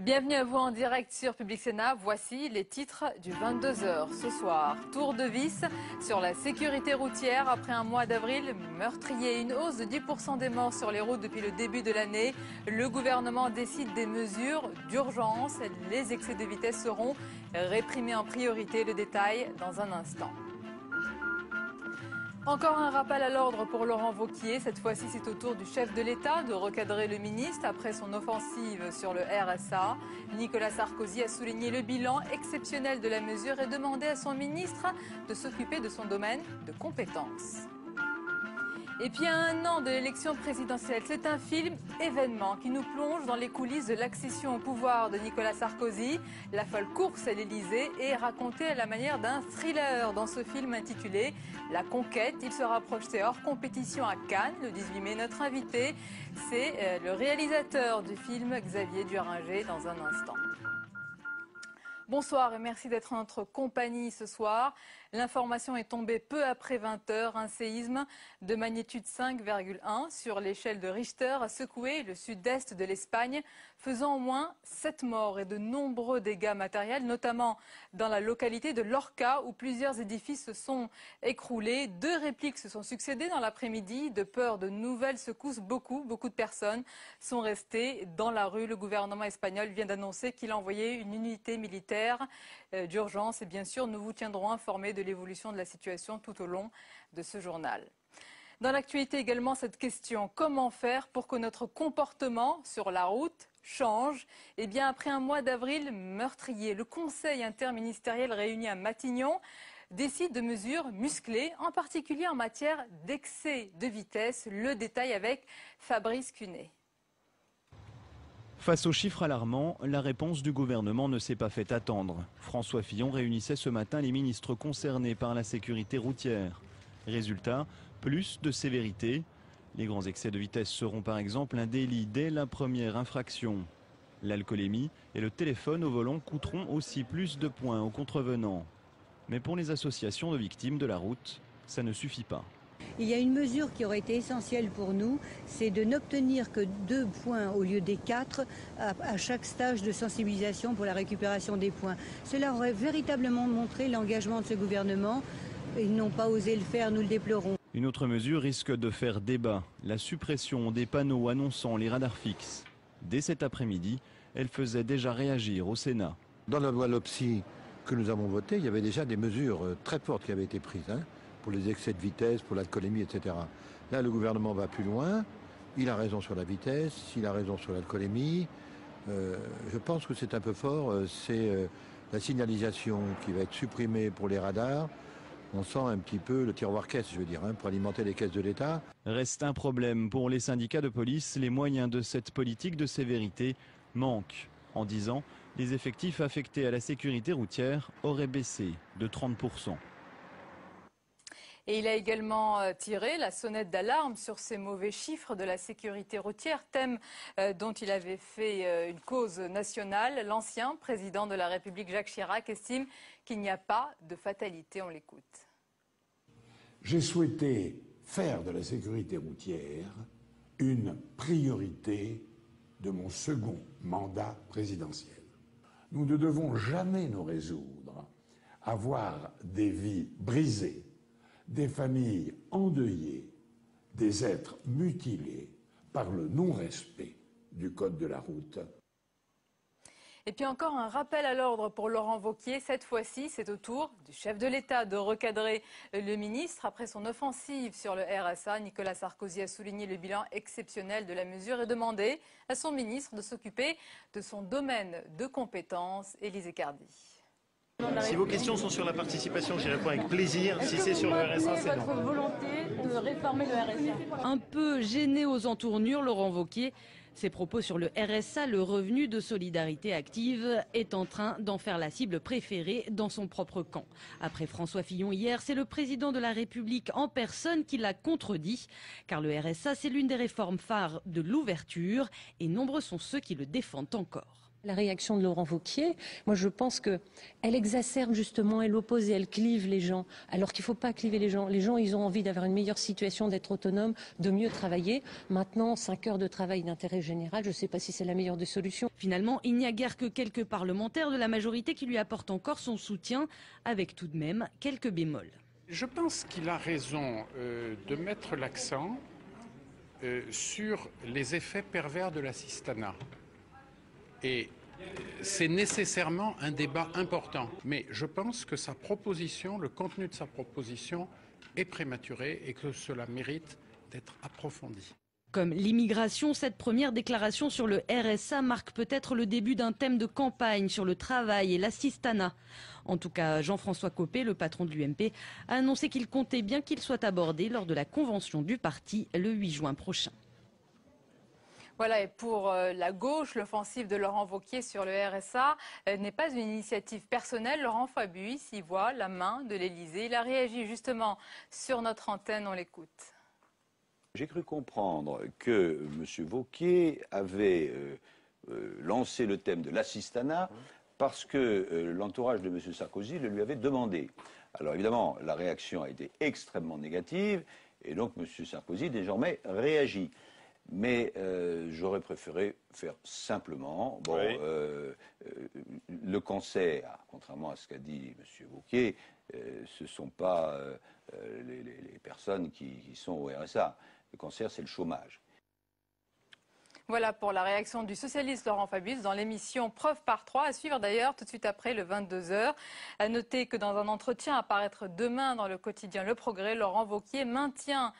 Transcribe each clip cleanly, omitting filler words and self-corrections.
Bienvenue à vous en direct sur Public Sénat. Voici les titres du 22h ce soir. Tour de vis sur la sécurité routière après un mois d'avril meurtrier. Une hausse de 10% des morts sur les routes depuis le début de l'année. Le gouvernement décide des mesures d'urgence. Les excès de vitesse seront réprimés en priorité. Le détail dans un instant. Encore un rappel à l'ordre pour Laurent Wauquiez. Cette fois-ci, c'est au tour du chef de l'État de recadrer le ministre après son offensive sur le RSA. Nicolas Sarkozy a souligné le bilan exceptionnel de la mesure et demandé à son ministre de s'occuper de son domaine de compétences. Et puis à un an de l'élection présidentielle, c'est un film événement qui nous plonge dans les coulisses de l'accession au pouvoir de Nicolas Sarkozy. La folle course à l'Élysée est racontée à la manière d'un thriller dans ce film intitulé La Conquête. Il sera projeté hors compétition à Cannes le 18 mai. Notre invité, c'est le réalisateur du film, Xavier Duringer, dans un instant. Bonsoir et merci d'être en notre compagnie ce soir. L'information est tombée peu après 20h. Un séisme de magnitude 5,1 sur l'échelle de Richter a secoué le sud-est de l'Espagne, faisant au moins 7 morts et de nombreux dégâts matériels, notamment dans la localité de Lorca où plusieurs édifices se sont écroulés. 2 répliques se sont succédées dans l'après-midi. De peur de nouvelles secousses, beaucoup de personnes sont restées dans la rue. Le gouvernement espagnol vient d'annoncer qu'il a envoyé une unité militaire d'urgence et bien sûr nous vous tiendrons informés de l'évolution de la situation tout au long de ce journal. Dans l'actualité également cette question, comment faire pour que notre comportement sur la route change? Eh bien après un mois d'avril meurtrier, le Conseil interministériel réuni à Matignon décide de mesures musclées, en particulier en matière d'excès de vitesse. Le détail avec Fabrice Cunet. Face aux chiffres alarmants, la réponse du gouvernement ne s'est pas fait attendre. François Fillon réunissait ce matin les ministres concernés par la sécurité routière. Résultat, plus de sévérité. Les grands excès de vitesse seront par exemple un délit dès la première infraction. L'alcoolémie et le téléphone au volant coûteront aussi plus de points aux contrevenants. Mais pour les associations de victimes de la route, ça ne suffit pas. Il y a une mesure qui aurait été essentielle pour nous, c'est de n'obtenir que 2 points au lieu des 4 à chaque stage de sensibilisation pour la récupération des points. Cela aurait véritablement montré l'engagement de ce gouvernement. Ils n'ont pas osé le faire, nous le déplorons. Une autre mesure risque de faire débat, la suppression des panneaux annonçant les radars fixes. Dès cet après-midi, elle faisait déjà réagir au Sénat. Dans la loi LOPSI que nous avons votée, il y avait déjà des mesures très fortes qui avaient été prises. Pour les excès de vitesse, pour l'alcoolémie, etc. Là, le gouvernement va plus loin. Il a raison sur la vitesse, il a raison sur l'alcoolémie. Je pense que c'est un peu fort. C'est la signalisation qui va être supprimée pour les radars. On sent un petit peu le tiroir caisse, je veux dire, pour alimenter les caisses de l'État. Reste un problème pour les syndicats de police. Les moyens de cette politique de sévérité manquent. En 10 ans, les effectifs affectés à la sécurité routière auraient baissé de 30%. Et il a également tiré la sonnette d'alarme sur ces mauvais chiffres de la sécurité routière, thème dont il avait fait une cause nationale. L'ancien président de la République, Jacques Chirac, estime qu'il n'y a pas de fatalité. On l'écoute. J'ai souhaité faire de la sécurité routière une priorité de mon second mandat présidentiel. Nous ne devons jamais nous résoudre à voir des vies brisées, des familles endeuillées, des êtres mutilés par le non-respect du code de la route. Et puis encore un rappel à l'ordre pour Laurent Wauquiez. Cette fois-ci, c'est au tour du chef de l'État de recadrer le ministre. Après son offensive sur le RSA, Nicolas Sarkozy a souligné le bilan exceptionnel de la mesure et demandé à son ministre de s'occuper de son domaine de compétences. Élisée Cardi. Si vos questions sont sur la participation, j'y réponds avec plaisir. Si c'est sur le RSA, c'est non. Votre volonté de réformer le RSA. Un peu gêné aux entournures, Laurent Wauquiez. Ses propos sur le RSA, le revenu de solidarité active, est en train d'en faire la cible préférée dans son propre camp. Après François Fillon hier, c'est le président de la République en personne qui l'a contredit. Car le RSA, c'est l'une des réformes phares de l'ouverture et nombreux sont ceux qui le défendent encore. La réaction de Laurent Wauquiez, moi je pense qu'elle exacerbe justement, elle oppose et elle clive les gens, alors qu'il ne faut pas cliver les gens. Les gens, ils ont envie d'avoir une meilleure situation, d'être autonomes, de mieux travailler. Maintenant, 5 heures de travail d'intérêt général, je ne sais pas si c'est la meilleure des solutions. Finalement, il n'y a guère que quelques parlementaires de la majorité qui lui apportent encore son soutien, avec tout de même quelques bémols. Je pense qu'il a raison de mettre l'accent sur les effets pervers de l'assistanat. Et c'est nécessairement un débat important. Mais je pense que sa proposition, le contenu de sa proposition est prématuré et que cela mérite d'être approfondi. Comme l'immigration, cette première déclaration sur le RSA marque peut-être le début d'un thème de campagne sur le travail et l'assistanat. En tout cas, Jean-François Copé, le patron de l'UMP, a annoncé qu'il comptait bien qu'il soit abordé lors de la convention du parti le 8 juin prochain. Voilà, et pour la gauche, l'offensive de Laurent Wauquiez sur le RSA n'est pas une initiative personnelle. Laurent Fabius y voit la main de l'Élysée. Il a réagi justement sur notre antenne, on l'écoute. J'ai cru comprendre que M. Wauquiez avait lancé le thème de l'assistanat parce que l'entourage de M. Sarkozy le lui avait demandé. Alors évidemment, la réaction a été extrêmement négative et donc M. Sarkozy désormais réagit. Mais j'aurais préféré faire simplement. Bon, oui. Le cancer, contrairement à ce qu'a dit M. Wauquiez, ce ne sont pas les personnes qui sont au RSA. Le cancer, c'est le chômage. Voilà pour la réaction du socialiste Laurent Fabius dans l'émission Preuve par 3, à suivre d'ailleurs tout de suite après le 22h. À noter que dans un entretien à paraître demain dans le quotidien Le Progrès, Laurent Wauquiez maintient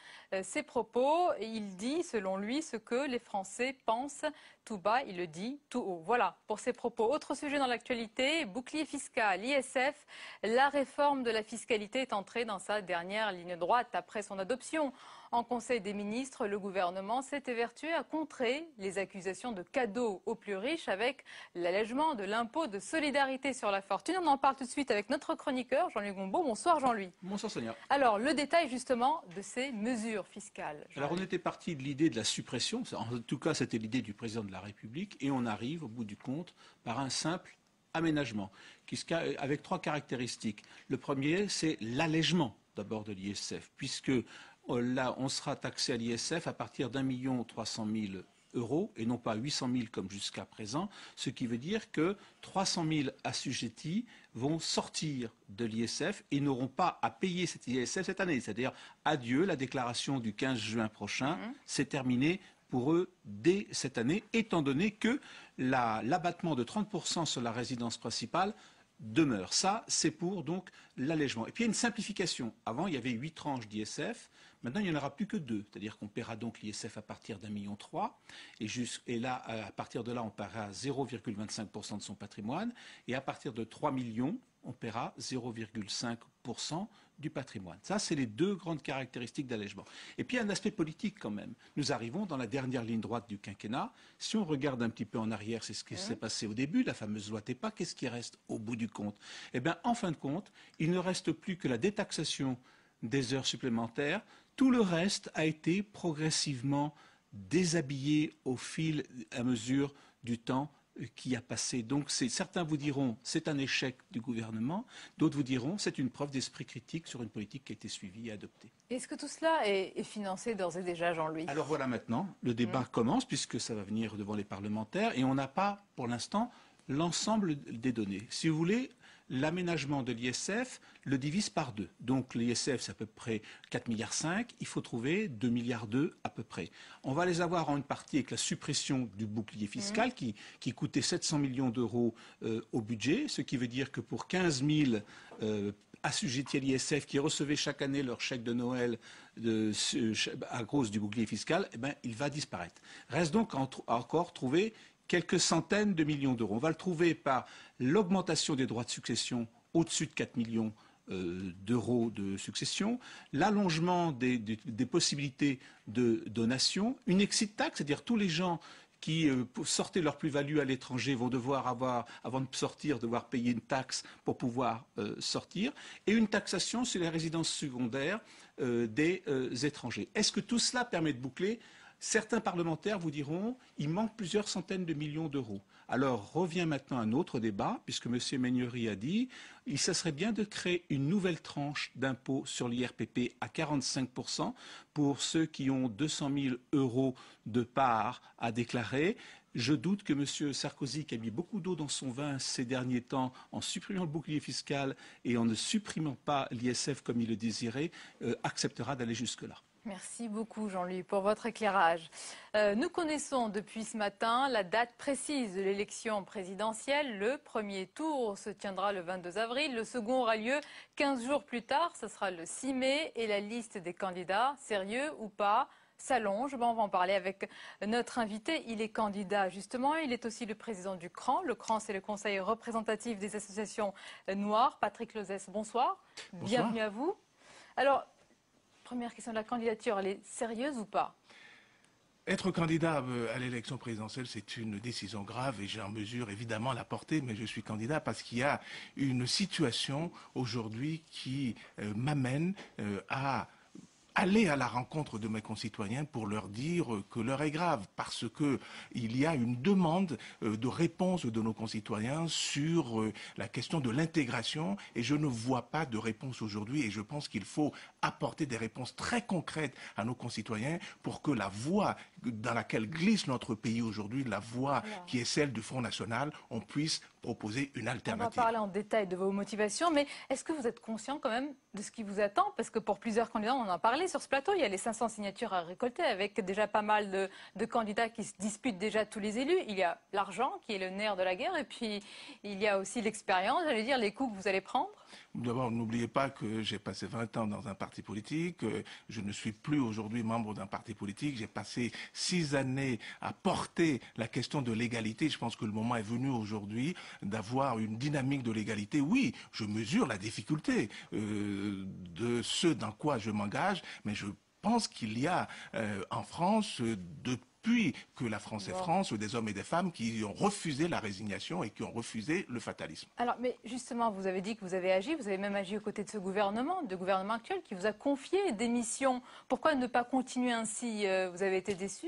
ses propos. Il dit, selon lui, ce que les Français pensent tout bas, il le dit tout haut. Voilà pour ses propos. Autre sujet dans l'actualité, bouclier fiscal, ISF. La réforme de la fiscalité est entrée dans sa dernière ligne droite après son adoption. En Conseil des ministres, le gouvernement s'est évertué à contrer les accusations de cadeaux aux plus riches avec l'allègement de l'impôt de solidarité sur la fortune. On en parle tout de suite avec notre chroniqueur Jean-Louis Gombault. Bonsoir Jean-Louis. Bonsoir Sonia. Alors, le détail justement de ces mesures fiscales. Alors on était parti de l'idée de la suppression, en tout cas c'était l'idée du président de la République, et on arrive au bout du compte par un simple aménagement avec 3 caractéristiques. Le premier, c'est l'allègement d'abord de l'ISF, puisque là, on sera taxé à l'ISF à partir d'1 300 000 € et non pas 800 000 comme jusqu'à présent, ce qui veut dire que 300 000 assujettis vont sortir de l'ISF et n'auront pas à payer cet ISF cette année. C'est-à-dire, adieu, la déclaration du 15 juin prochain, c'est terminé pour eux dès cette année, étant donné que l'abattement de 30% sur la résidence principale demeure. Ça, c'est pour donc l'allègement. Et puis il y a une simplification. Avant, il y avait 8 tranches d'ISF. Maintenant, il n'y en aura plus que 2. C'est-à-dire qu'on paiera donc l'ISF à partir d'1,3 million. Et là, à partir de là, on paiera 0,25% de son patrimoine. Et à partir de 3 millions, on paiera 0,5% du patrimoine. Ça, c'est les 2 grandes caractéristiques d'allègement. Et puis, il y a un aspect politique quand même. Nous arrivons dans la dernière ligne droite du quinquennat. Si on regarde un petit peu en arrière, c'est ce qui s'est passé au début, la fameuse loi TEPA. Qu'est-ce qui reste au bout du compte? Eh bien, en fin de compte, il ne reste plus que la détaxation des heures supplémentaires. Tout le reste a été progressivement déshabillé au fil à mesure du temps qui a passé. Donc certains vous diront c'est un échec du gouvernement, d'autres vous diront c'est une preuve d'esprit critique sur une politique qui a été suivie et adoptée. Est-ce que tout cela est financé d'ores et déjà, Jean-Louis? Alors voilà maintenant, le débat commence puisque ça va venir devant les parlementaires et on n'a pas pour l'instant l'ensemble des données. Si vous voulez, l'aménagement de l'ISF le divise par 2. Donc l'ISF, c'est à peu près 4,5 milliards. Il faut trouver 2,2 milliards à peu près. On va les avoir en une partie avec la suppression du bouclier fiscal qui coûtait 700 millions d'euros au budget, ce qui veut dire que pour 15 000 assujettis à l'ISF qui recevaient chaque année leur chèque de Noël à cause du bouclier fiscal, eh ben, il va disparaître. Reste donc encore trouver quelques centaines de millions d'euros. On va le trouver par l'augmentation des droits de succession au-dessus de 4 millions d'euros de succession, l'allongement des possibilités de donation, une exit tax, c'est-à-dire tous les gens qui sortaient leur plus-value à l'étranger vont devoir avant de sortir, devoir payer une taxe pour pouvoir sortir, et une taxation sur les résidences secondaires des étrangers. Est-ce que tout cela permet de boucler Certains parlementaires vous diront il manque plusieurs centaines de millions d'euros. Alors revient maintenant un autre débat, puisque M. Meignery a dit ce serait bien de créer une nouvelle tranche d'impôt sur l'IRPP à 45% pour ceux qui ont 200 000 euros de part à déclarer. Je doute que M. Sarkozy, qui a mis beaucoup d'eau dans son vin ces derniers temps en supprimant le bouclier fiscal et en ne supprimant pas l'ISF comme il le désirait, acceptera d'aller jusque-là. Merci beaucoup Jean-Louis pour votre éclairage. Nous connaissons depuis ce matin la date précise de l'élection présidentielle. Le premier tour se tiendra le 22 avril. Le second aura lieu 15 jours plus tard. Ce sera le 6 mai. Et la liste des candidats, sérieux ou pas, s'allonge. On va en parler avec notre invité. Il est candidat justement. Il est aussi le président du CRAN. Le CRAN, c'est le Conseil représentatif des associations noires. Patrick Lozès, bonsoir. Bienvenue à vous. Alors, première question de la candidature, elle est sérieuse ou pas? Être candidat à l'élection présidentielle, c'est une décision grave et j'ai en mesure évidemment la porter, mais je suis candidat parce qu'il y a une situation aujourd'hui qui m'amène à aller à la rencontre de mes concitoyens pour leur dire que l'heure est grave, parce qu'il y a une demande de réponse de nos concitoyens sur la question de l'intégration et je ne vois pas de réponse aujourd'hui et je pense qu'il faut apporter des réponses très concrètes à nos concitoyens pour que la voie dans laquelle glisse notre pays aujourd'hui, la voie qui est celle du Front National, on puisse proposer une alternative. On va parler en détail de vos motivations, mais est-ce que vous êtes conscient quand même de ce qui vous attend? Parce que pour plusieurs candidats, on en a parlé sur ce plateau, il y a les 500 signatures à récolter avec déjà pas mal de candidats qui se disputent déjà tous les élus. Il y a l'argent qui est le nerf de la guerre et puis il y a aussi l'expérience, j'allais dire les coups que vous allez prendre. D'abord, n'oubliez pas que j'ai passé 20 ans dans un parti politique. Je ne suis plus aujourd'hui membre d'un parti politique. J'ai passé 6 années à porter la question de l'égalité. Je pense que le moment est venu aujourd'hui d'avoir une dynamique de l'égalité. Oui, je mesure la difficulté de ce dans quoi je m'engage, mais je pense qu'il y a en France depuis que la France est France, des hommes et des femmes qui ont refusé la résignation et qui ont refusé le fatalisme. Alors, mais justement, vous avez dit que vous avez agi, vous avez même agi aux côtés de ce gouvernement, actuel, qui vous a confié des missions. Pourquoi ne pas continuer ainsi? Vous avez été déçu?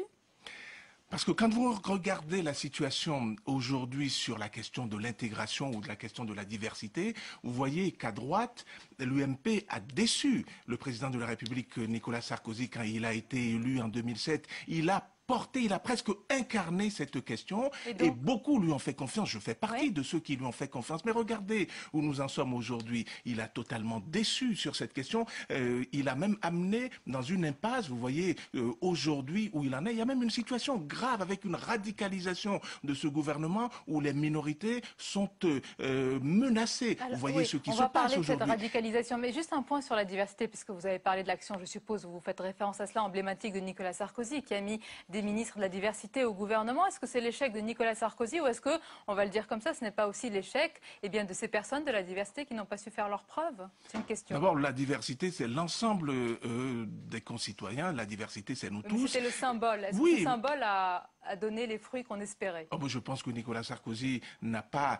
Parce que quand vous regardez la situation aujourd'hui sur la question de l'intégration ou de la question de la diversité, vous voyez qu'à droite, l'UMP a déçu le président de la République, Nicolas Sarkozy, quand il a été élu en 2007. Il a presque incarné cette question et beaucoup lui ont fait confiance. Je fais partie de ceux qui lui ont fait confiance. Mais regardez où nous en sommes aujourd'hui. Il a totalement déçu sur cette question. Il a même amené dans une impasse. Vous voyez aujourd'hui où il en est. Il y a même une situation grave avec une radicalisation de ce gouvernement où les minorités sont menacées. Alors, vous voyez ce qui se passe aujourd'hui. On va parler de cette radicalisation. Mais juste un point sur la diversité, puisque vous avez parlé de l'action, je suppose, vous faites référence à cela, emblématique de Nicolas Sarkozy, qui a mis des ministres de la diversité au gouvernement. Est-ce que c'est l'échec de Nicolas Sarkozy ou est-ce que, on va le dire comme ça, ce n'est pas aussi l'échec de ces personnes de la diversité qui n'ont pas su faire leurs preuves? C'est une question. D'abord, la diversité, c'est l'ensemble des concitoyens. La diversité, c'est nous tous. C'était le symbole. Est-ce que ce symbole a donné les fruits qu'on espérait? Je pense que Nicolas Sarkozy n'a pas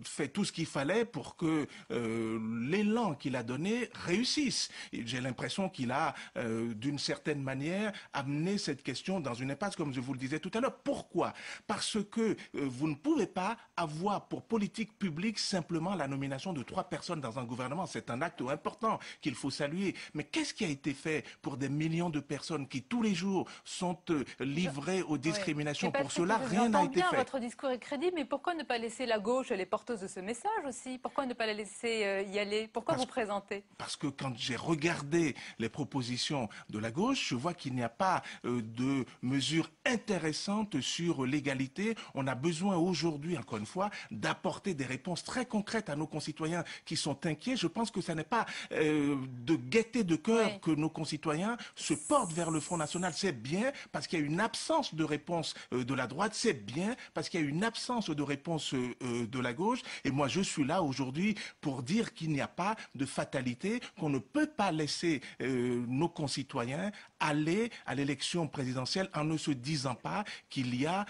fait tout ce qu'il fallait pour que l'élan qu'il a donné réussisse. J'ai l'impression qu'il a, d'une certaine manière, amené cette question dans une impasse, comme je vous le disais tout à l'heure. Pourquoi? Parce que vous ne pouvez pas avoir pour politique publique simplement la nomination de 3 personnes dans un gouvernement. C'est un acte important qu'il faut saluer. Mais qu'est-ce qui a été fait pour des millions de personnes qui, tous les jours, sont livrées aux discriminations? Pour cela, rien n'a été fait. Votre discours est crédible, mais pourquoi ne pas laisser la gauche, les porteuses de ce message aussi? Pourquoi ne pas la laisser y aller? Pourquoi vous présenter? Parce que quand j'ai regardé les propositions de la gauche, je vois qu'il n'y a pas de mesures intéressantes sur l'égalité. On a besoin aujourd'hui, encore une fois, d'apporter des réponses très concrètes à nos concitoyens qui sont inquiets. Je pense que ce n'est pas de gaieté de cœur que nos concitoyens se portent vers le Front National. C'est bien parce qu'il y a une absence de réponse de la droite. C'est bien parce qu'il y a une absence de réponse de la gauche. Et moi, je suis là aujourd'hui pour dire qu'il n'y a pas de fatalité, qu'on ne peut pas laisser nos concitoyens aller à l'élection présidentielle en ne se disant pas qu'il y a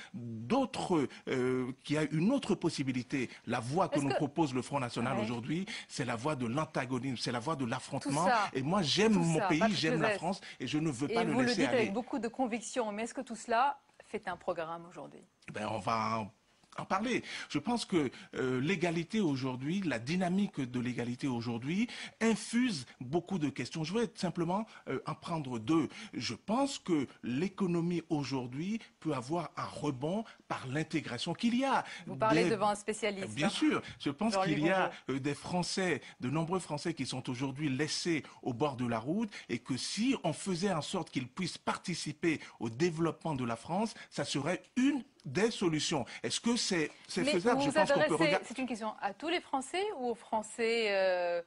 qu'il y a une autre possibilité. La voie que nous propose le Front National aujourd'hui, c'est la voie de l'antagonisme, c'est la voie de l'affrontement. Et moi, j'aime mon pays, j'aime la France et je ne veux pas le laisser aller. Vous le dites avec beaucoup de conviction, mais est-ce que tout cela fait un programme aujourd'hui? On va en parler. Je pense que l'égalité aujourd'hui, la dynamique de l'égalité aujourd'hui infuse beaucoup de questions. Je vais simplement en prendre deux. Je pense que l'économie aujourd'hui peut avoir un rebond par l'intégration qu'il y a. Vous parlez devant un spécialiste. Bien sûr. Je pense qu'il y a des Français, de nombreux Français qui sont aujourd'hui laissés au bord de la route et que si on faisait en sorte qu'ils puissent participer au développement de la France, ça serait une des solutions. Est-ce que c'est faisable? Je pense qu'on peut regarder. C'est une question à tous les Français ou aux Français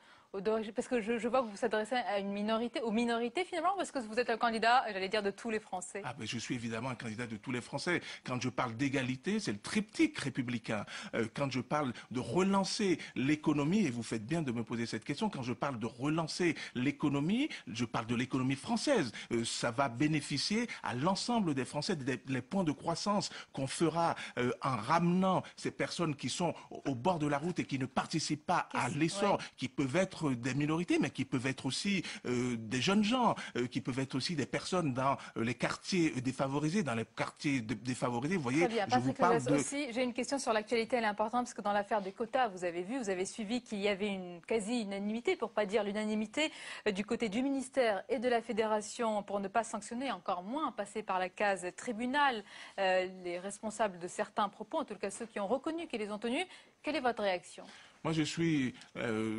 parce que je vois que vous vous adressez à une minorité, aux minorités finalement, parce que vous êtes un candidat, j'allais dire, de tous les Français. Ah ben je suis évidemment un candidat de tous les Français. Quand je parle d'égalité, c'est le triptyque républicain. Quand je parle de relancer l'économie, et vous faites bien de me poser cette question, quand je parle de relancer l'économie, je parle de l'économie française. Ça va bénéficier à l'ensemble des Français, les points de croissance qu'on fera en ramenant ces personnes qui sont au bord de la route et qui ne participent pas à l'essor, qui peuvent être des minorités, mais qui peuvent être aussi des jeunes gens, qui peuvent être aussi des personnes dans les quartiers défavorisés, Vous voyez, je vous parle aussi. J'ai une question sur l'actualité, elle est importante, parce que dans l'affaire des quotas, vous avez suivi qu'il y avait une quasi-unanimité, pour ne pas dire l'unanimité, du côté du ministère et de la Fédération pour ne pas sanctionner, encore moins passer par la case tribunal, les responsables de certains propos, en tout cas ceux qui ont reconnu qu'ils les ont tenus. Quelle est votre réaction ? Moi, je suis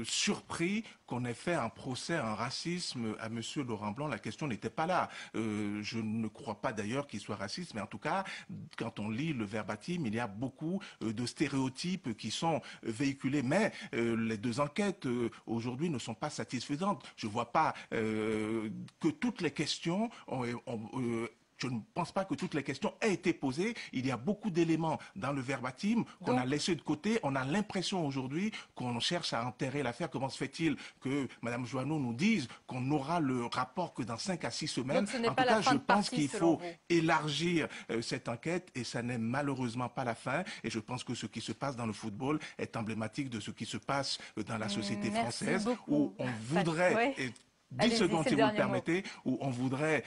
surpris qu'on ait fait un procès, un racisme à M. Laurent Blanc. La question n'était pas là. Je ne crois pas d'ailleurs qu'il soit raciste, mais en tout cas, quand on lit le verbatim, il y a beaucoup de stéréotypes qui sont véhiculés. Mais les deux enquêtes aujourd'hui ne sont pas satisfaisantes. Je ne vois pas que toutes les questions je ne pense pas que toutes les questions aient été posées. Il y a beaucoup d'éléments dans le verbatim qu'on a laissé de côté. On a l'impression aujourd'hui qu'on cherche à enterrer l'affaire. Comment se fait-il que Mme Joanneau nous dise qu'on aura le rapport que dans 5 à 6 semaines? En tout cas, je pense qu'il faut élargir cette enquête et ça n'est malheureusement pas la fin. Et je pense que ce qui se passe dans le football est emblématique de ce qui se passe dans la société française où on voudrait... 10 secondes, si vous le permettez, où on voudrait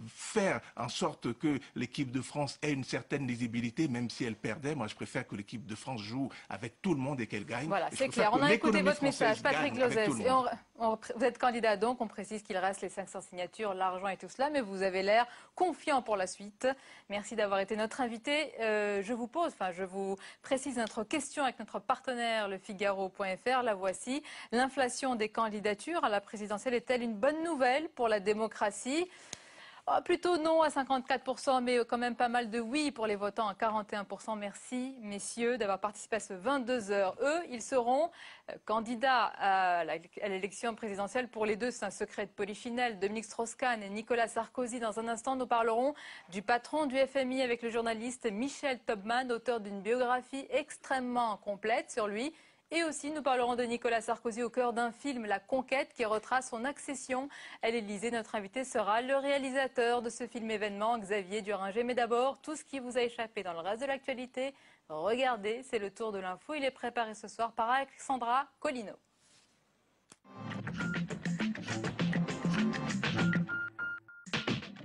faire en sorte que l'équipe de France ait une certaine lisibilité, même si elle perdait. Moi, je préfère que l'équipe de France joue avec tout le monde et qu'elle gagne. Voilà, c'est clair. On a écouté votre message, Patrick Lozès. Vous êtes candidat, donc on précise qu'il reste les 500 signatures, l'argent et tout cela, mais vous avez l'air confiant pour la suite. Merci d'avoir été notre invité. Je vous précise notre question avec notre partenaire, le Figaro.fr. La voici. L'inflation des candidatures à la présidentielle est-elle une bonne nouvelle pour la démocratie? Plutôt non à 54%, mais quand même pas mal de oui pour les votants à 41%. Merci, messieurs, d'avoir participé à ce 22h. Eux, ils seront candidats à l'élection présidentielle. Pour les deux, c'est un secret de polichinelle. Dominique Strauss-Kahn et Nicolas Sarkozy. Dans un instant, nous parlerons du patron du FMI avec le journaliste Michel Tobman, auteur d'une biographie extrêmement complète sur lui. Et aussi, nous parlerons de Nicolas Sarkozy au cœur d'un film, La Conquête, qui retrace son accession à l'Élysée. Notre invité sera le réalisateur de ce film événement, Xavier Duringer. Mais d'abord, tout ce qui vous a échappé dans le reste de l'actualité, regardez, c'est le tour de l'info. Il est préparé ce soir par Alexandra Colino.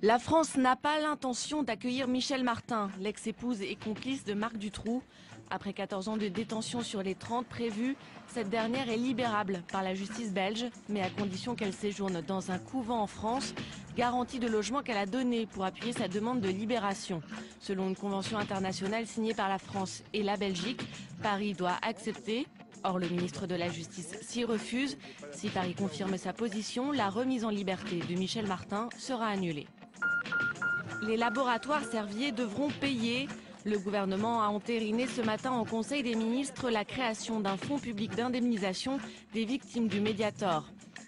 La France n'a pas l'intention d'accueillir Michel Martin, l'ex-épouse et complice de Marc Dutroux. Après 14 ans de détention sur les 30 prévus, cette dernière est libérable par la justice belge, mais à condition qu'elle séjourne dans un couvent en France, garantie de logement qu'elle a donné pour appuyer sa demande de libération. Selon une convention internationale signée par la France et la Belgique, Paris doit accepter. Or, le ministre de la Justice s'y refuse. Si Paris confirme sa position, la remise en liberté de Michel Martin sera annulée. Les laboratoires Servier devront payer. Le gouvernement a entériné ce matin en Conseil des ministres la création d'un fonds public d'indemnisation des victimes du Mediator.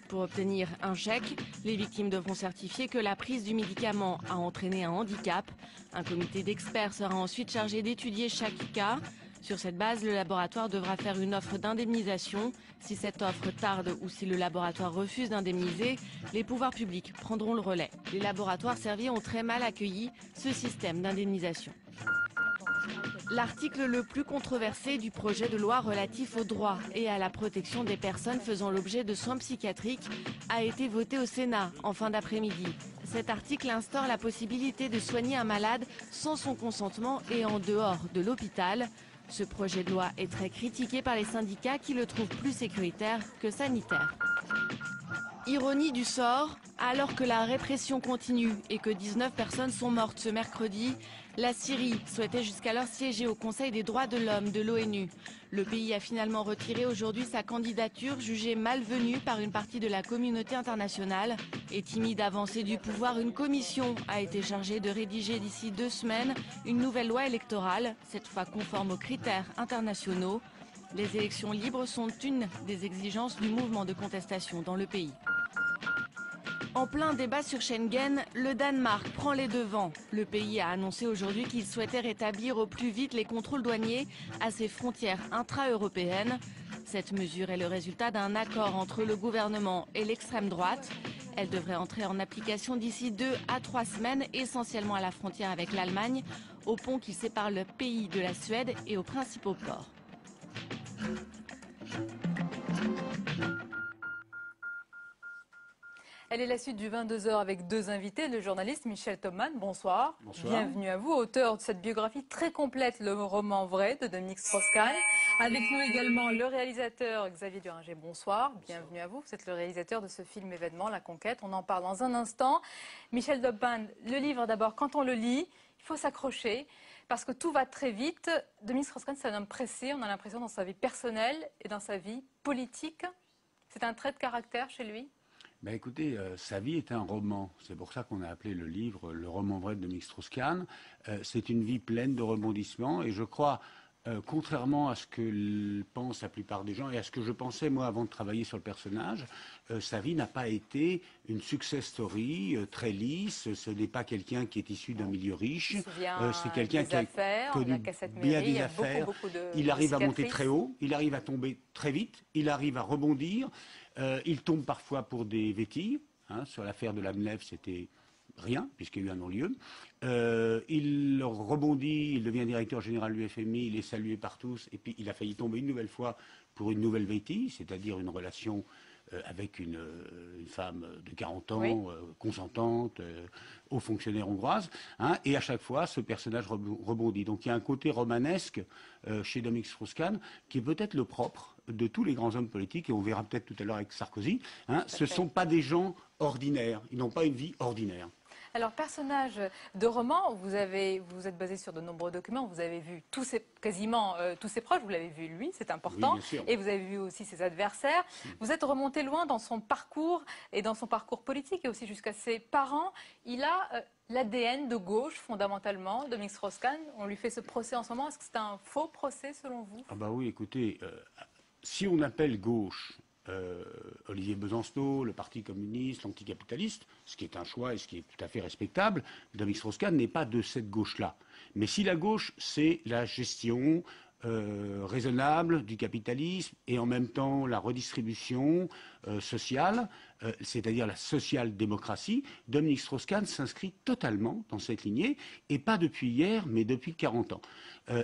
Pour obtenir un chèque, les victimes devront certifier que la prise du médicament a entraîné un handicap. Un comité d'experts sera ensuite chargé d'étudier chaque cas. Sur cette base, le laboratoire devra faire une offre d'indemnisation. Si cette offre tarde ou si le laboratoire refuse d'indemniser, les pouvoirs publics prendront le relais. Les laboratoires Servier ont très mal accueilli ce système d'indemnisation. L'article le plus controversé du projet de loi relatif aux droits et à la protection des personnes faisant l'objet de soins psychiatriques a été voté au Sénat en fin d'après-midi. Cet article instaure la possibilité de soigner un malade sans son consentement et en dehors de l'hôpital. Ce projet de loi est très critiqué par les syndicats qui le trouvent plus sécuritaire que sanitaire. Ironie du sort, alors que la répression continue et que 19 personnes sont mortes ce mercredi, la Syrie souhaitait jusqu'alors siéger au Conseil des droits de l'homme de l'ONU. Le pays a finalement retiré aujourd'hui sa candidature jugée malvenue par une partie de la communauté internationale. Et timide avancée du pouvoir, une commission a été chargée de rédiger d'ici 2 semaines une nouvelle loi électorale, cette fois conforme aux critères internationaux. Les élections libres sont une des exigences du mouvement de contestation dans le pays. En plein débat sur Schengen, le Danemark prend les devants. Le pays a annoncé aujourd'hui qu'il souhaitait rétablir au plus vite les contrôles douaniers à ses frontières intra-européennes. Cette mesure est le résultat d'un accord entre le gouvernement et l'extrême droite. Elle devrait entrer en application d'ici 2 à 3 semaines, essentiellement à la frontière avec l'Allemagne, au pont qui sépare le pays de la Suède et aux principaux ports. Elle est la suite du 22h avec 2 invités, le journaliste Michel Thoman, bonsoir. Bonsoir. Bienvenue à vous, auteur de cette biographie très complète, le roman vrai de Dominique Strauss-Kahn. Avec nous également le réalisateur Xavier Duringer, bonsoir. Bienvenue à vous, vous êtes le réalisateur de ce film événement, La Conquête, on en parle dans un instant. Michel Thoman, le livre d'abord, quand on le lit, il faut s'accrocher parce que tout va très vite. Dominique Strauss-Kahn, c'est un homme pressé, on a l'impression dans sa vie personnelle et dans sa vie politique. C'est un trait de caractère chez lui ? Ben écoutez, sa vie est un roman. C'est pour ça qu'on a appelé le livre le roman vrai de Dominique Strauss-Kahn. C'est une vie pleine de rebondissements et je crois, contrairement à ce que pensent la plupart des gens et à ce que je pensais moi avant de travailler sur le personnage, sa vie n'a pas été une success story très lisse. Ce n'est pas quelqu'un qui est issu d'un milieu riche. C'est quelqu'un qui a connu bien des affaires. Il arrive à monter très haut, il arrive à tomber très vite, il arrive à rebondir. Il tombe parfois pour des vétilles. Sur l'affaire de l'Amnef, c'était rien, puisqu'il y a eu un non-lieu. Il rebondit, il devient directeur général du FMI, il est salué par tous, et puis il a failli tomber une nouvelle fois pour une nouvelle vétille, c'est-à-dire une relation avec une femme de 40 ans, oui. Consentante, haut fonctionnaire hongroise, et à chaque fois, ce personnage rebondit. Donc il y a un côté romanesque chez Dominique Strauss-Kahn qui est peut-être le propre de tous les grands hommes politiques, et on verra peut-être tout à l'heure avec Sarkozy. Ce ne sont pas des gens ordinaires, ils n'ont pas une vie ordinaire. Alors, personnage de roman, vous êtes basé sur de nombreux documents, vous avez vu quasiment tous ses proches, vous l'avez vu lui, c'est important, oui, et vous avez vu aussi ses adversaires. Vous êtes remonté loin dans son parcours et dans son parcours politique et aussi jusqu'à ses parents. Il a l'ADN de gauche, fondamentalement, Dominique Strauss-Kahn. On lui fait ce procès en ce moment. Est-ce que c'est un faux procès, selon vous? Ah bah oui, écoutez, si on appelle gauche Olivier Besancenot, le Parti communiste, l'anticapitaliste, ce qui est un choix et ce qui est tout à fait respectable, Dominique Strauss-Kahn n'est pas de cette gauche-là. Mais si la gauche, c'est la gestion raisonnable du capitalisme et en même temps la redistribution sociale, c'est-à-dire la social-démocratie, Dominique Strauss-Kahn s'inscrit totalement dans cette lignée, et pas depuis hier, mais depuis 40 ans.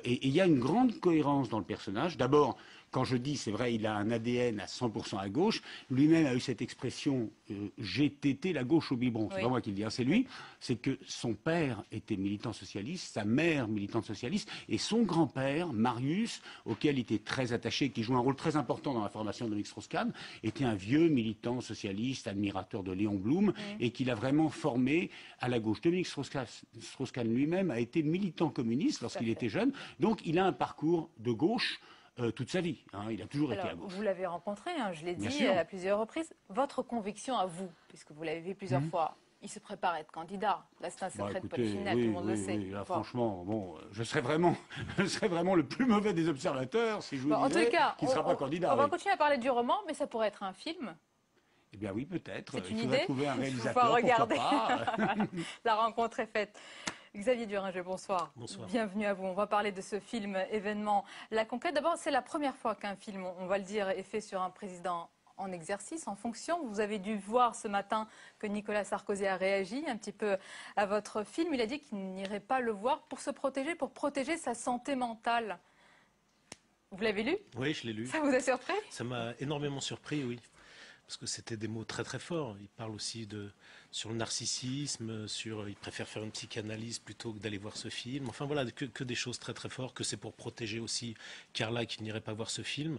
Et il y a une grande cohérence dans le personnage. D'abord, quand je dis, c'est vrai, il a un ADN à 100% à gauche, lui-même a eu cette expression « j'ai tété la gauche au biberon ». C'est pas moi qui le dis, c'est lui. C'est que son père était militant socialiste, sa mère militante socialiste, et son grand-père, Marius, auquel il était très attaché, qui joue un rôle très important dans la formation de Dominique Strauss-Kahn, était un vieux militant socialiste, admirateur de Léon Blum, et qu'il a vraiment formé à la gauche. Dominique Strauss-Kahn lui-même a été militant communiste lorsqu'il était jeune, donc il a un parcours de gauche toute sa vie. Il a toujours été à gauche. Vous l'avez rencontré, je l'ai dit à plusieurs reprises. Votre conviction à vous, puisque vous l'avez vu plusieurs fois, il se prépare à être candidat. Là, c'est un secret de polichinelle, tout le monde le sait. Là, franchement, je serais vraiment le plus mauvais des observateurs si je vous disais qu'il ne sera pas candidat. On va continuer à parler du roman, mais ça pourrait être un film. Eh bien oui, peut-être. C'est une Il idée. faudrait trouver un réalisateur, regarder. pourquoi pas. La rencontre est faite. Xavier Duringer, bonsoir. Bonsoir. Bienvenue à vous. On va parler de ce film événement La Conquête. D'abord, c'est la première fois qu'un film, on va le dire, est fait sur un président en exercice, en fonction. Vous avez dû voir ce matin que Nicolas Sarkozy a réagi un petit peu à votre film. Il a dit qu'il n'irait pas le voir pour se protéger, pour protéger sa santé mentale. Vous l'avez lu? Oui, je l'ai lu. Ça vous a surpris? Ça m'a énormément surpris, oui. Parce que c'était des mots très très forts. Il parle aussi sur le narcissisme, il préfère faire une psychanalyse plutôt que d'aller voir ce film. Enfin voilà, que des choses très très fortes, que c'est pour protéger aussi Carla qui n'irait pas voir ce film.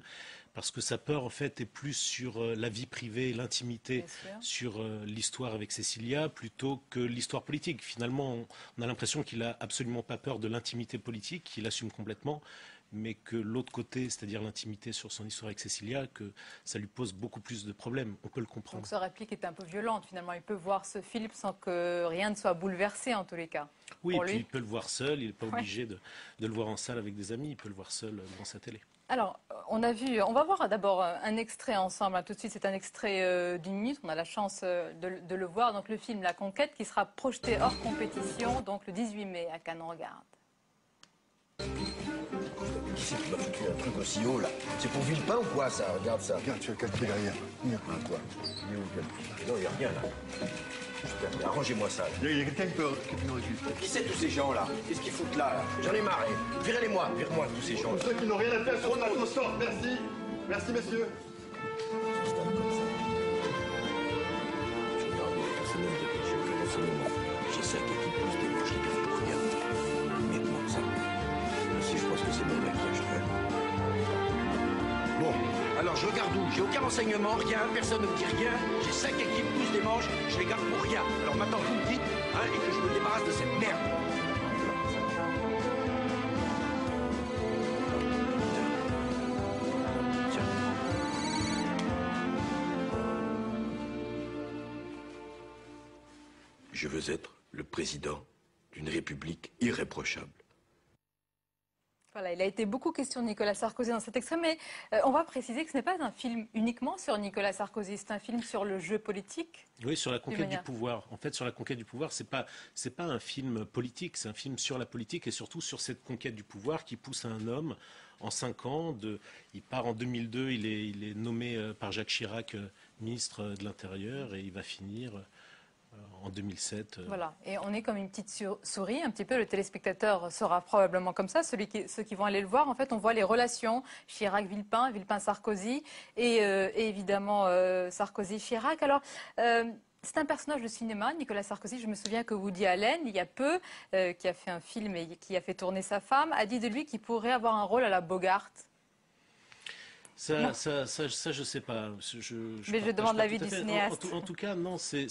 Parce que sa peur en fait est plus sur la vie privée, l'intimité, sur l'histoire avec Cécilia, plutôt que l'histoire politique. Finalement, on a l'impression qu'il n'a absolument pas peur de l'intimité politique, qu'il assume complètement, mais que l'autre côté, c'est-à-dire l'intimité sur son histoire avec Cécilia, que ça lui pose beaucoup plus de problèmes. On peut le comprendre. Donc sa réplique est un peu violente finalement. Il peut voir ce film sans que rien ne soit bouleversé en tous les cas. Oui, et puis il peut le voir seul, il n'est pas obligé de le voir en salle avec des amis, il peut le voir seul devant sa télé. Alors, on va voir d'abord un extrait ensemble. Tout de suite, c'est un extrait d'une minute. On a la chance de le voir. Donc le film La Conquête qui sera projeté hors compétition, donc le 18 mai à Cannes. On regarde. Qui c'est qui m'a foutu un truc aussi haut là? C'est pour Villepin ou quoi ça? Regarde ça. Regarde, tu as calqué derrière. Quoi? Il est où le calqué? Non, il n'y a rien là. Putain, mais arrangez-moi ça. Il y a quelqu'un qui peut récupérer. Qui c'est tous ces gens là? Qu'est-ce qu'ils foutent là? J'en ai marre. Virez-les-moi, vire-moi tous ces gens là. Ceux qui n'ont rien à faire sur notre sort. Merci. Merci messieurs. J'ai 5 équipes plus des moches, les gars, pour rien. Mais bon, ça. Si je pense que c'est mon mec qui a joué. Bon, alors je regarde où? J'ai aucun renseignement, rien, personne ne me dit rien. J'ai 5 équipes plus des manches, je les garde pour rien. Alors maintenant vous me dites, hein, et que je me débarrasse de cette merde. Je veux être le président d'une république irréprochable. Voilà, il a été beaucoup question de Nicolas Sarkozy dans cet extrait, mais on va préciser que ce n'est pas un film uniquement sur Nicolas Sarkozy, c'est un film sur le jeu politique. Oui, sur la conquête du pouvoir. En fait, sur la conquête du pouvoir, c'est pas un film politique, c'est un film sur la politique et surtout sur cette conquête du pouvoir qui pousse un homme en 5 ans. Il part en 2002, il est nommé par Jacques Chirac ministre de l'Intérieur et il va finir en 2007. Voilà, et on est comme une petite souris, un petit peu, le téléspectateur sera probablement comme ça, ceux qui vont aller le voir, en fait, on voit les relations Chirac-Villepin, Villepin-Sarkozy, et évidemment Sarkozy-Chirac. Alors, c'est un personnage de cinéma, Nicolas Sarkozy. Je me souviens que Woody Allen, il y a peu, qui a fait un film et qui a fait tourner sa femme, a dit de lui qu'il pourrait avoir un rôle à la Bogart. Ça, je sais pas. Mais je demande l'avis du cinéaste. En tout cas, non, c'est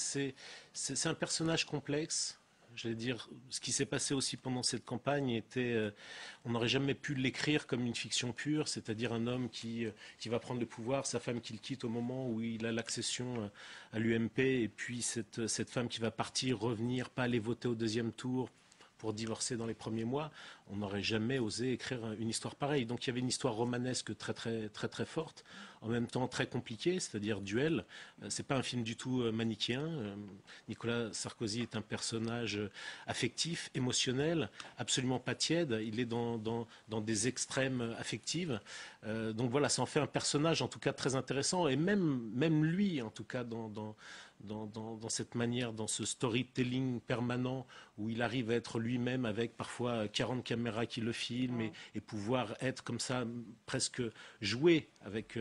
un personnage complexe. J'allais dire, ce qui s'est passé aussi pendant cette campagne était, on n'aurait jamais pu l'écrire comme une fiction pure, c'est-à-dire un homme qui va prendre le pouvoir, sa femme qui le quitte au moment où il a l'accession à l'UMP, et puis cette femme qui va partir, revenir, pas aller voter au 2e tour, pour divorcer dans les premiers mois, on n'aurait jamais osé écrire une histoire pareille. Donc il y avait une histoire romanesque très très très très forte, en même temps très compliquée, c'est-à-dire duel. C'est pas un film du tout manichéen. Nicolas Sarkozy est un personnage affectif, émotionnel, absolument pas tiède. Il est dans des extrêmes affectives. Donc voilà, ça en fait un personnage en tout cas très intéressant, et même lui en tout cas dans cette manière, dans ce storytelling permanent où il arrive à être lui-même avec parfois 40 caméras qui le filment et pouvoir être comme ça, presque jouer avec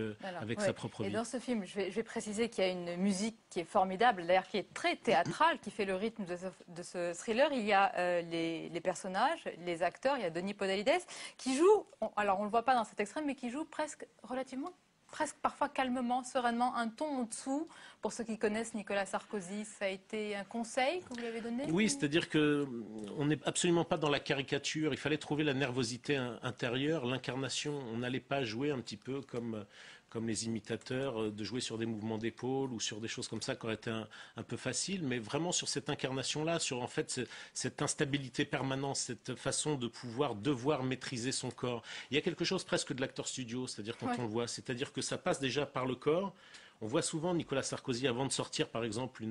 sa propre vie. Et dans ce film, je vais préciser qu'il y a une musique qui est formidable, d'ailleurs qui est très théâtrale, qui fait le rythme de ce thriller. Il y a les personnages, les acteurs, il y a Denis Podalides qui joue, alors on ne le voit pas dans cet extrait, mais qui joue presque parfois calmement, sereinement, un ton en dessous. Pour ceux qui connaissent Nicolas Sarkozy, ça a été un conseil que vous lui avez donné? Oui, c'est-à-dire qu'on n'est absolument pas dans la caricature. Il fallait trouver la nervosité intérieure, l'incarnation. On n'allait pas jouer un petit peu comme les imitateurs, de jouer sur des mouvements d'épaule ou sur des choses comme ça qui auraient été un peu faciles, mais vraiment sur cette incarnation-là, sur en fait cette instabilité permanente, cette façon de devoir maîtriser son corps. Il y a quelque chose presque de l'acteur studio, c'est-à-dire quand on le voit, c'est-à-dire que ça passe déjà par le corps. On voit souvent Nicolas Sarkozy, avant de sortir par exemple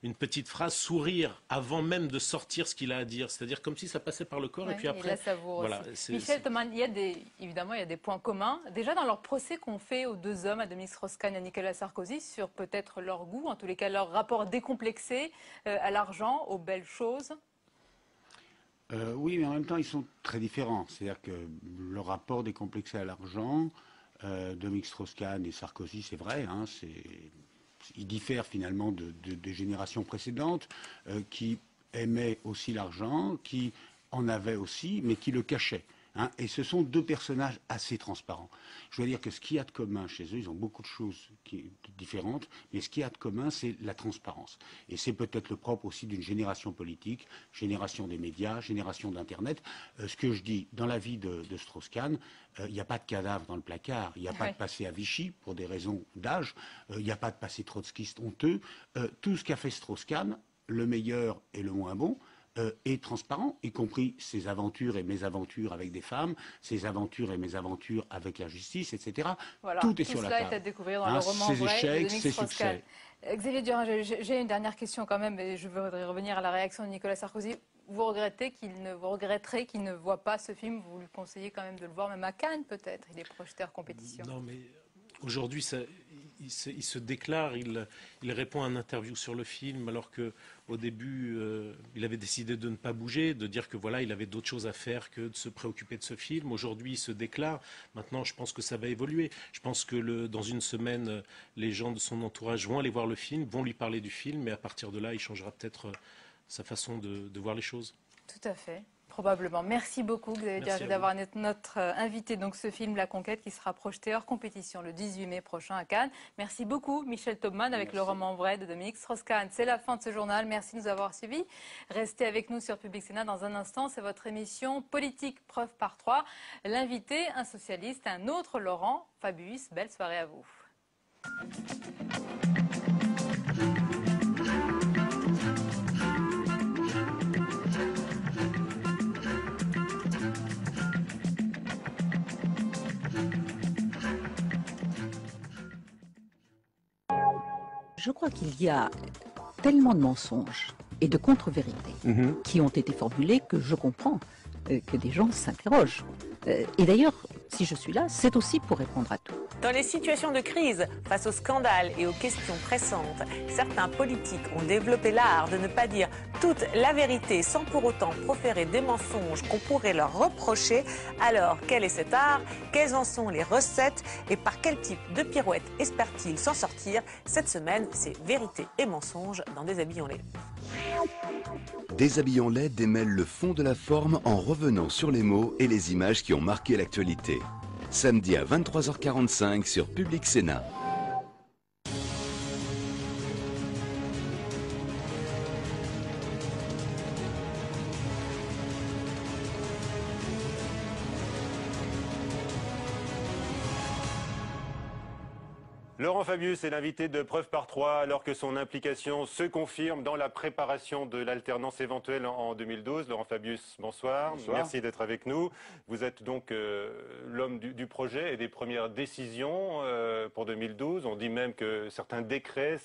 une petite phrase, sourire avant même de sortir ce qu'il a à dire. C'est-à-dire comme si ça passait par le corps et puis après... Voilà, Michel Thoman, évidemment, il y a des points communs. Déjà dans leur procès qu'on fait aux deux hommes, à Dominique Strauss-Kahn et à Nicolas Sarkozy, sur peut-être leur goût, en tous les cas leur rapport décomplexé à l'argent, aux belles choses. Oui, mais en même temps, ils sont très différents. C'est-à-dire que le rapport décomplexé à l'argent, Dominique Strauss-Kahn et Sarkozy, c'est vrai, hein, ils diffèrent finalement des générations précédentes qui aimaient aussi l'argent, qui en avaient aussi, mais qui le cachaient. Hein, et ce sont deux personnages assez transparents. Je dois dire que ce qu'il y a de commun chez eux, ils ont beaucoup de choses différentes, mais ce qu'il y a de commun, c'est la transparence. Et c'est peut-être le propre aussi d'une génération politique, génération des médias, génération d'Internet. Ce que je dis, dans la vie de Strauss-Kahn, il n'y a pas de cadavre dans le placard, il n'y a pas de passé à Vichy, pour des raisons d'âge, il n'y a pas de passé trotskiste honteux. Tout ce qu'a fait Strauss-Kahn, le meilleur et le moins bon, est transparent, y compris ses aventures et mésaventures avec des femmes, ses aventures et mésaventures avec la justice, etc. Voilà, tout est sur la table. Tout cela est à découvrir dans le roman ses vrai échecs, de Dominique ses Strauss-Kahn. succès. Xavier Durand, j'ai une dernière question quand même, et je voudrais revenir à la réaction de Nicolas Sarkozy. Vous regretterez qu'il ne voit pas ce film, vous lui conseillez quand même de le voir, même à Cannes peut-être, il est projeté hors compétition. Non, mais aujourd'hui, il se déclare, il répond à une interview sur le film, alors qu'au début, il avait décidé de ne pas bouger, de dire que voilà, il avait d'autres choses à faire que de se préoccuper de ce film. Aujourd'hui, il se déclare. Maintenant, je pense que ça va évoluer. Je pense que dans une semaine, les gens de son entourage vont aller voir le film, vont lui parler du film, et à partir de là, il changera peut-être sa façon de voir les choses. Tout à fait. Probablement. Merci beaucoup, Xavier Durand, d'avoir été notre invité. Donc, ce film, La Conquête, qui sera projeté hors compétition le 18 mai prochain à Cannes. Merci beaucoup, Michel Thoman, avec le roman vrai de Dominique Strauss-Kahn. C'est la fin de ce journal. Merci de nous avoir suivis. Restez avec nous sur Public Sénat dans un instant. C'est votre émission Politique preuve par 3. L'invité, un socialiste, un autre Laurent Fabius. Belle soirée à vous. Je crois qu'il y a tellement de mensonges et de contre-vérités qui ont été formulés que je comprends que des gens s'interrogent. Et d'ailleurs, si je suis là, c'est aussi pour répondre à tout. Dans les situations de crise, face aux scandales et aux questions pressantes, certains politiques ont développé l'art de ne pas dire toute la vérité sans pour autant proférer des mensonges qu'on pourrait leur reprocher. Alors, quel est cet art? Quelles en sont les recettes? Et par quel type de pirouette espère-t-il s'en sortir? Cette semaine, c'est vérité et mensonge dans Déshabillons-les. Déshabillons-les démêle le fond de la forme en revenant sur les mots et les images qui ont marqué l'actualité. Samedi à 23h45 sur Public Sénat. Laurent Fabius est l'invité de Preuve par 3 alors que son implication se confirme dans la préparation de l'alternance éventuelle en 2012. Laurent Fabius, bonsoir. Bonsoir. Merci d'être avec nous. Vous êtes donc l'homme du projet et des premières décisions pour 2012. On dit même que certains décrets...